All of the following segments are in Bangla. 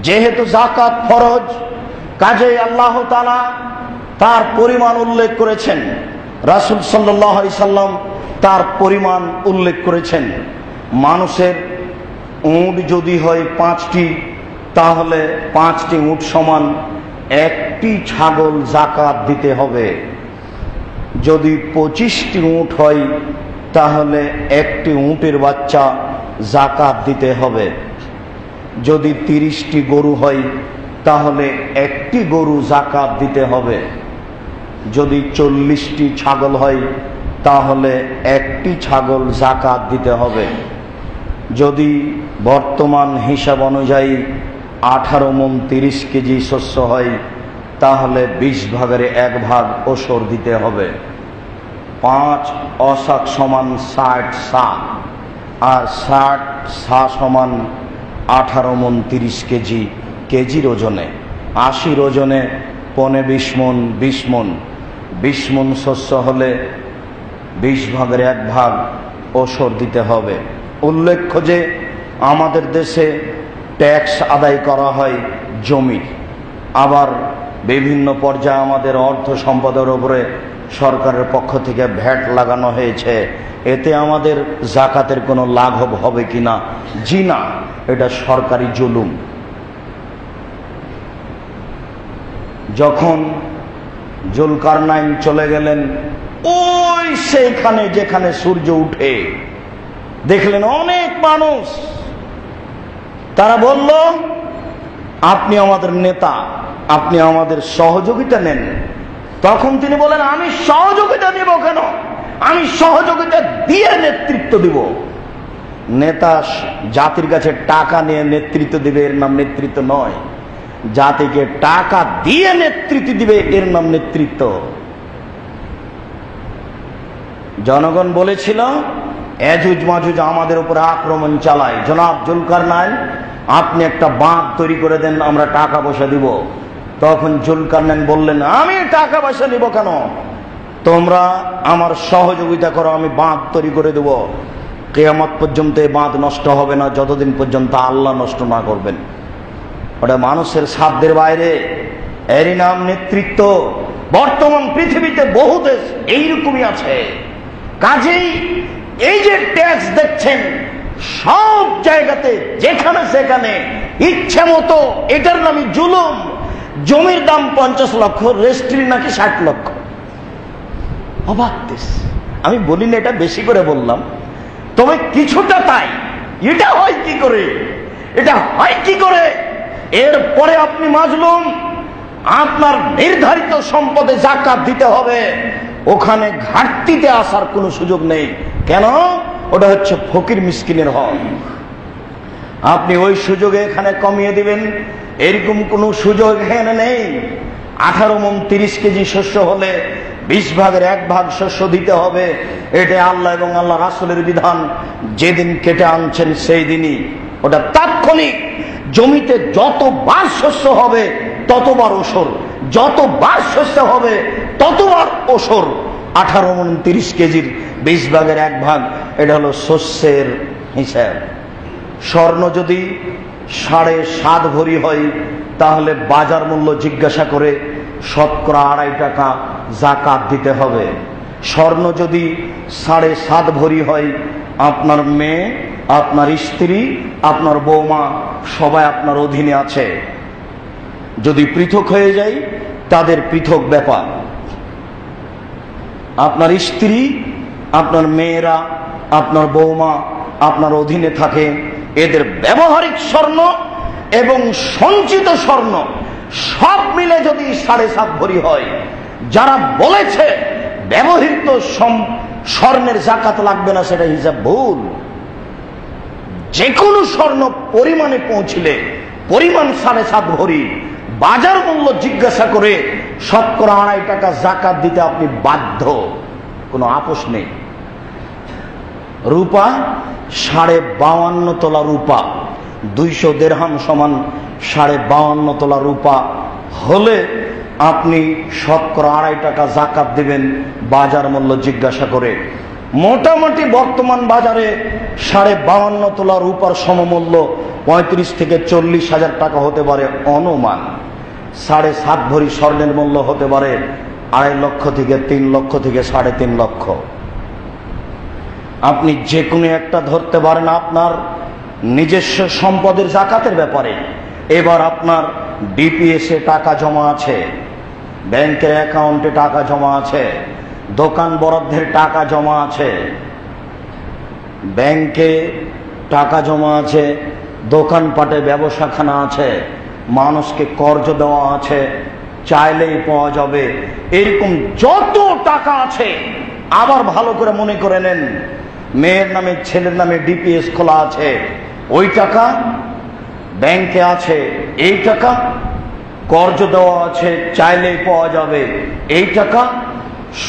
যেহেতু যাকাত ফরজ, কাজেই আল্লাহ তাআলা তার পরিমাণ উল্লেখ করেছেন, রাসূল সাল্লাল্লাহু আলাইহি সাল্লাম তার পরিমাণ উল্লেখ করেছেন। মানুষের উট যদি হয় 5টি, তাহলে 5টি উট সমান 1টি ছাগল যাকাত দিতে হবে। যদি 25টি উট হয়, তাহলে 1টি উটের বাচ্চা যাকাত দিতে হবে। যদি 30টি গরু হয়, তাহলে 1টি গরু যাকাত দিতে হবে। যদি 40টি ছাগল হয়, তাহলে 1টি ছাগল যাকাত দিতে হবে। যদি বর্তমান হিসাব অনুযায়ী 18 মণ 30 কেজি শস্য হয়, তাহলে 20 ভাগের 1 ভাগ ওসর দিতে হবে। 5 অসাক সমান 60 সা, আর 60 সা সমান 18 মণ 30 কেজি, কেজির ওজনে। 80 ওজনে 15-20 মণ, 20 মণ। 20 মণ শস্য হলে 20 ভাগের 1 ভাগ ওসর দিতে হবে। উল্লেখ্য যে আমাদের দেশে ট্যাক্স আদায় করা হয় জমির, আবার বিভিন্ন পর্যায়ে আমাদের অর্থ সম্পদের উপরে সরকারের পক্ষ থেকে ভ্যাট লাগানো হয়েছে। এতে আমাদের যাকাতের কোনো লাঘব হবে কিনা? জি না, এটা সরকারি জুলুম। যখন জুলকারনাইন চলে গেলেন ওই সেইখানে যেখানে সূর্য উঠে, দেখলেন অনেক মানুষ, তারা বলল আপনি আমাদের নেতা, আপনি আমাদের সহযোগিতা নেন। তখন তিনি বলেন আমি সহযোগিতা দিব কেন? আমি সহযোগিতা দিয়ে নেতৃত্ব দিব। নেতা জাতির কাছে টাকা নিয়ে নেতৃত্ব দিবে, এর নাম নেতৃত্ব নয়। জাতিকে টাকা দিয়ে নেতৃত্ব দিবে, এর নাম নেতৃত্ব। জনগণ বলেছিল এজুজ মাজুজ আমাদের উপরে আক্রমণ চালায়, জনাব জুলকারনাইন আপনি একটা বাঁধ তৈরি করে দেন, আমরা টাকা পয়সা দিব। তখন জুলকারনাইন বললেন আমি টাকা পয়সা নিব কেন? তোমরা আমার সহযোগিতা করো, আমি বাঁধ তৈরি করে দেব। কিয়ামত পর্যন্ত এই বাঁধ নষ্ট হবে না, যতদিন পর্যন্ত আল্লাহ নষ্ট না করবেন। ওটা মানুষের সাধ্যের বাইরে, এরই নাম নেতৃত্ব। বর্তমান পৃথিবীতে বহু দেশ এইরকমই আছে। কাজেই এই যে ট্যাক্স দেখছেন সব জায়গাতে, যেখানে সেখানে ইচ্ছে মতো, এটার নামই জুলুম। জমির দাম 50 লক্ষ, রেজিস্ট্রি নাকি 60 লক্ষ। অবাক দেশ। আমি বলি না এটা বেশি করে বললাম, তবে কিছুটা তাই। এটা হয় কি করে? এটা হয় কি করে? এরপরে আপনি মাজলুম, আপনার নির্ধারিত সম্পদে যাকাত দিতে হবে। ওখানে ঘাটতিতে আসার কোনো সুযোগ নেই। কেন? ওটা হচ্ছে ফকির মিসকিনের হক। আপনি ওই সুযোগে এখানে কমিয়ে দিবেন, এরকম কোনো সুযোগ এখানে নেই। 18 মণ 30 কেজি শস্য হলে 20 ভাগের 1 ভাগ শস্য দিতে হবে। এটা আল্লাহ এবং আল্লাহ রাসূলের বিধান। যেদিন কেটে আনছেন সেই দিনই ওটা তাৎক্ষণিক। জমিতে যতবার শস্য হবে ততবার ওসর, যতবার শস্য হবে ততবার ওসর। 18 মণ 30 কেজির 20 ভাগের 1 ভাগ, এটা হলো শস্যের হিসাব। স্বর্ণ যদি 7.5 ভরি হয়, তাহলে বাজার মূল্য জিজ্ঞাসা করে 2.5 টাকা যাকাত দিতে হবে। স্বর্ণ যদি 7.5 ভরি হয়, আপনার মেয়ে, আপনার স্ত্রী, আপনার বৌমা সবাই আপনার অধীনে আছে। যদি পৃথক হয়ে যায়, তাদের পৃথক ব্যাপার। আপনার স্ত্রী, আপনার মেয়েরা, আপনার বৌমা আপনার অধীনে থাকে। এদের ব্যবহারিক স্বর্ণ এবং সঞ্চিত স্বর্ণ সব মিলে যদি 7.5 ভরি হয়, যারা বলেছে ব্যবহৃত স্বর্ণের যাকাত লাগবে না, সেটা হিসাব ভুল। যে কোনো স্বর্ণ পরিমাণে পৌঁছলে, পরিমাণ 7.5 ভরি, বাজার মূল্য জিজ্ঞাসা করে 2.5 টাকা যাকাত দিতে আপনি বাধ্য, কোনো আপোষ নেই। রূপা 52.5 তোলা রূপা, 200 দিরহাম সমান 52.5 তোলা রূপা হলে আপনি 2.5 টাকা যাকাত দিবেন বাজার মূল্য জিজ্ঞাসা করে। মোটামুটি বর্তমান বাজারে 52.5 তোলা রূপার সমমূল্য 35 থেকে 40,000 টাকা হতে পারে অনুমান। 7.5 ভরি স্বর্ণের মূল্য হতে পারে 2.5 লক্ষ থেকে 3 লক্ষ থেকে 3.5 লক্ষ। আপনি যে কোনো একটা ধরতে পারেন আপনার নিজস্ব সম্পদের যাকাতের ব্যাপারে। এবার আপনার ডিপিএসে টাকা জমা আছে, ব্যাংকের অ্যাকাউন্টে টাকা জমা আছে, দোকান বরাদ্দের টাকা জমা আছে, ব্যাংকে টাকা জমা আছে, দোকানপাটে ব্যবসাখানা আছে, মানুষকে কর্জ দেওয়া আছে, চাইলেই পাওয়া যাবে, এরকম যত টাকা আছে। আবার ভালো করে মনে করে নেন, মেয়ের নামে ছেলের নামে ডিপিএস খোলা আছে, ওই টাকা ব্যাংকে আছে, এই টাকা কর্জ দেওয়া আছে, চাইলেই পাওয়া যাবে, এই টাকা,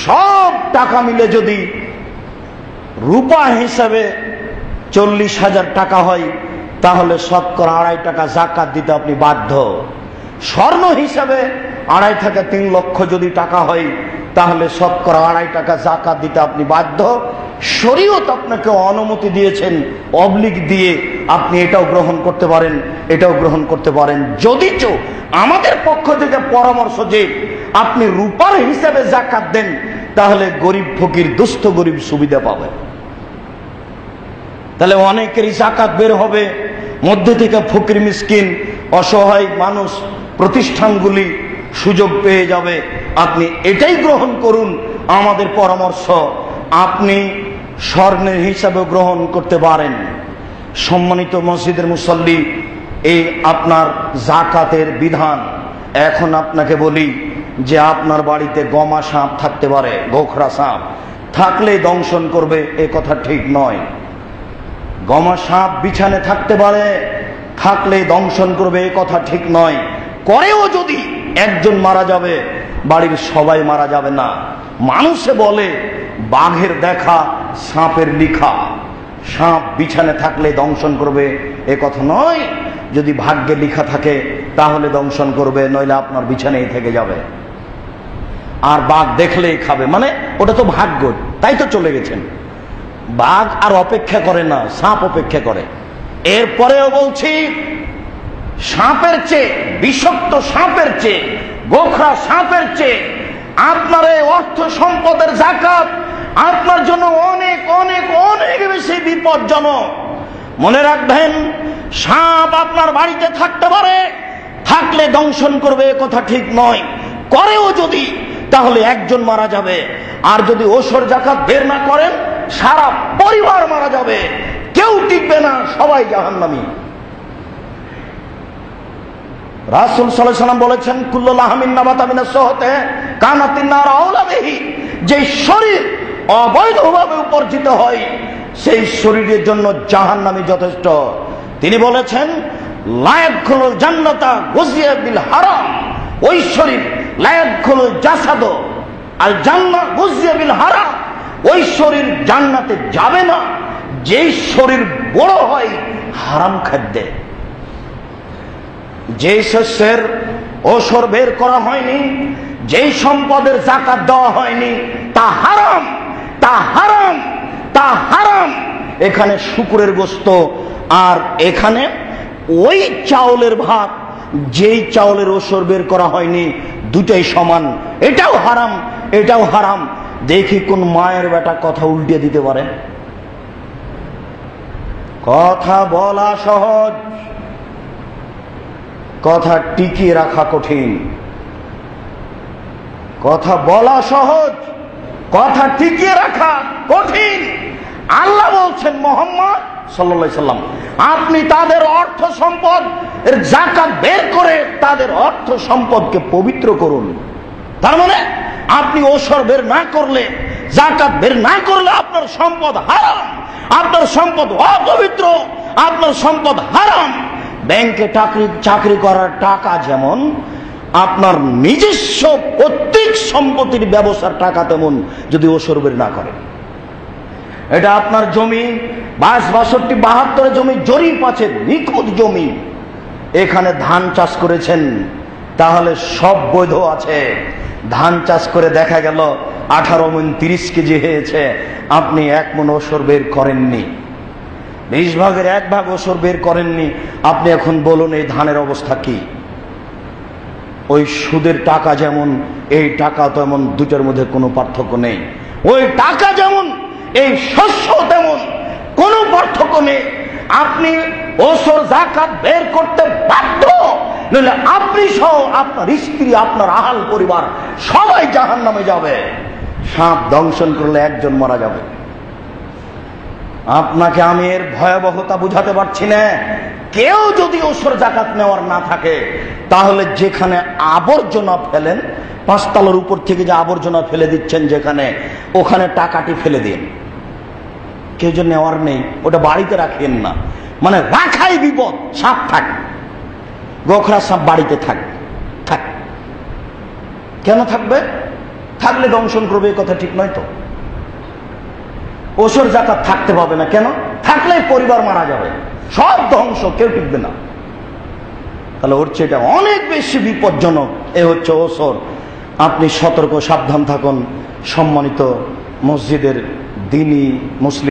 সব টাকা মিলে যদি রূপা হিসাবে 40,000 টাকা হয়, তাহলে শতকরা 2.5 টাকা যাকাত দিতে আপনি বাধ্য। স্বর্ণ হিসাবে 2.5 থেকে 3 লক্ষ যদি টাকা হয়, তাহলে শতকরা 2.5 টাকা যাকাত দিতে আপনি বাধ্য। শরীয়ত আপনাকে অনুমতি দিয়েছেন, অবলিক দিয়ে আপনি এটাও গ্রহণ করতে পারেন, এটাও গ্রহণ করতে পারেন। যদিচ আমাদের পক্ষ থেকে পরামর্শ যে আপনি রূপার হিসাবে যাকাত দেন, তাহলে গরিব ফকির, দুস্থ গরিব সুবিধা পাবে। তাহলে অনেকেরই যাকাত বের হবে, মধ্যে থেকে ফকির মিসকিন অসহায় মানুষ, প্রতিষ্ঠানগুলি সুযোগ পেয়ে যাবে। আপনি এটাই গ্রহণ করুন, আমাদের পরামর্শ। আপনি স্বর্ণের হিসাবে গ্রহণ করতে পারেন। সম্মানিত মসজিদের মুসল্লি, এই আপনার যাকাতের বিধান। এখন আপনাকে বলি যে আপনার বাড়িতে গমা সাপ থাকতে পারে, গোখরা সাপ থাকলে দংশন করবে, এ কথা ঠিক নয়। গমা সাপ বিছানে থাকতে পারে, থাকলে দংশন করবে, এ কথা ঠিক নয়। করেও যদি একজন মারা যাবে, বাড়ির সবাই মারা যাবে না। মানুষে বলে বাঘের দেখা, সাপের লিখা। সাপ বিছানে থাকলে দংশন করবে, এ কথা নয়। যদি ভাগ্যে লিখা থাকে তাহলে দংশন করবে, নইলে আপনার বিছানেই থেকে যাবে। আর বাঘ দেখলেই খাবে, মানে ওটা তো ভাগ্য, তাই তো চলে গেছেন। বাঘ আর অপেক্ষা করে না, সাপ অপেক্ষা করে। এরপরেও বলছি, সাপের চেয়ে, বিষাক্ত সাপের চেয়ে, গোখরা সাপের চেয়ে আপনার এই অর্থ সম্পদের যাকাত আপনার জন্য অনেক অনেক অনেক বেশি বিপজ্জনক। মনে রাখবেন, সাপ আপনার বাড়িতে থাকতে পারে, থাকলে দংশন করবে, এ কথা ঠিক নয়। করেও যদি, তাহলে একজন মারা যাবে। আর যদি ওসর যাকাত বের না করেন, সারা পরিবার মারা যাবে, কেউ টিকবে না, সবাই জাহান্নামী। রাসূল সাল্লাল্লাহু আলাইহি ওয়াসাল্লাম বলেছেন, কুল্লু লাহমিন নাবাতা মিনাস সুহতে কানাতিন নার আওলা বিহি। যে শরীর অবৈধভাবে উপার্জিত হয়, সেই শরীরের জন্য জাহান্নামী যথেষ্ট। তিনি বলেছেন, লা ইয়াদখুলুল জান্নাতা গুযিয়া বিল হারাম। ওই শরীর, লা ইয়াদখুলুল জাসাদ আল জান্নাহ গুযিয়া বিল হারাম। ওই শরীর জান্নাতে যাবে না যেই শরীর বড় হয় হারাম খাদ্যে। যেই শস্যের ওসর বের করা হয়নি, যেই সম্পদের যাকাত দেওয়া হয়নি, তা হারাম, তা হারাম, তা হারাম। এখানে শুকরের গোশত আর এখানে ওই চাউলের ভাত, যেই চাউলের ওসর বের করা হয়নি, দুটাই সমান। এটাও হারাম, এটাও হারাম। দেখি কোন মায়ের বেটা কথা উল্টিয়ে দিতে পারে। কথা বলা সহজ, কথা টিকিয়ে রাখা কঠিন। কথা বলা সহজ, কথা টিকিয়ে রাখা কঠিন। আল্লাহ বলছেন, মুহাম্মদ সাল্লাল্লাহু আলাইহি সাল্লাম, আপনি তাদের অর্থ সম্পদ এর যাকাত বের করে তাদের অর্থ সম্পদকে পবিত্র করুন। তার মানে আপনি ওসর বের না করলে, যাকাত বের না করলে আপনার সম্পদ হারাম, আপনার সম্পদ অপবিত্র, আপনার সম্পদ হারাম। ব্যাংকে চাকরি করার টাকা যেমন আপনার নিজস্ব প্রত্যেক সম্পত্তির ব্যবসার টাকা, তেমন যদি ওসর বের না করে। এটা আপনার জমি 22, 62, 72 জমি জরিপ আছে, নিখুঁত জমি। এখানে ধান চাষ করেছেন, তাহলে সব বৈধ আছে। ধান চাষ করে দেখা গেল 18 মণ 30 কেজি হয়েছে, আপনি 1 মণ ওসর বের করেননি। 20 ভাগের 1 ভাগ ওসর বের করেননি, আপনি এখন বলুন এই ধানের অবস্থা কি? ওই সুদের টাকা যেমন, এই টাকা তেমন, দুটোর মধ্যে কোনো পার্থক্য নেই। ওই টাকা যেমন, এই শস্য তেমন, কোনো পার্থক্য নেই। আপনি ওসর যাকাত বের করতে বাধ্য, নইলে আপনি সহ আপনার স্ত্রী, আপনার আহাল পরিবার সবাই জাহান্নামে যাবে। সাপ দংশন করলে একজন মারা যাবে। আপনাকে আমি এর ভয়াবহতা বুঝাতে পারছি না। কেউ যদি ওসর যাকাত নেওয়ার না থাকে, তাহলে যেখানে আবর্জনা ফেলেন, 5 তলার উপর থেকে যে আবর্জনা ফেলে দিচ্ছেন যেখানে, ওখানে টাকাটি ফেলে দিন। কেউ যে নেওয়ার নেই, ওটা বাড়িতে রাখেন না। মানে রাখাই বিপদ। সাপ থাক, গোখরা সাপ বাড়িতে থাক। কেন থাকবে? থাকলে দংশন করবে, এই কথা ঠিক নয় তো। ওসর যাকাত থাকতে পাবে না কেন? থাকলে পরিবার মারা যাবে, সব ধ্বংস, কেউ টিকবে না। তাহলে ওর চেয়ে এটা অনেক বেশি বিপজ্জনক। এ হচ্ছে ওসর। আপনি সতর্ক, সাবধান থাকুন। সম্মানিত মসজিদের দিনী মুসলিম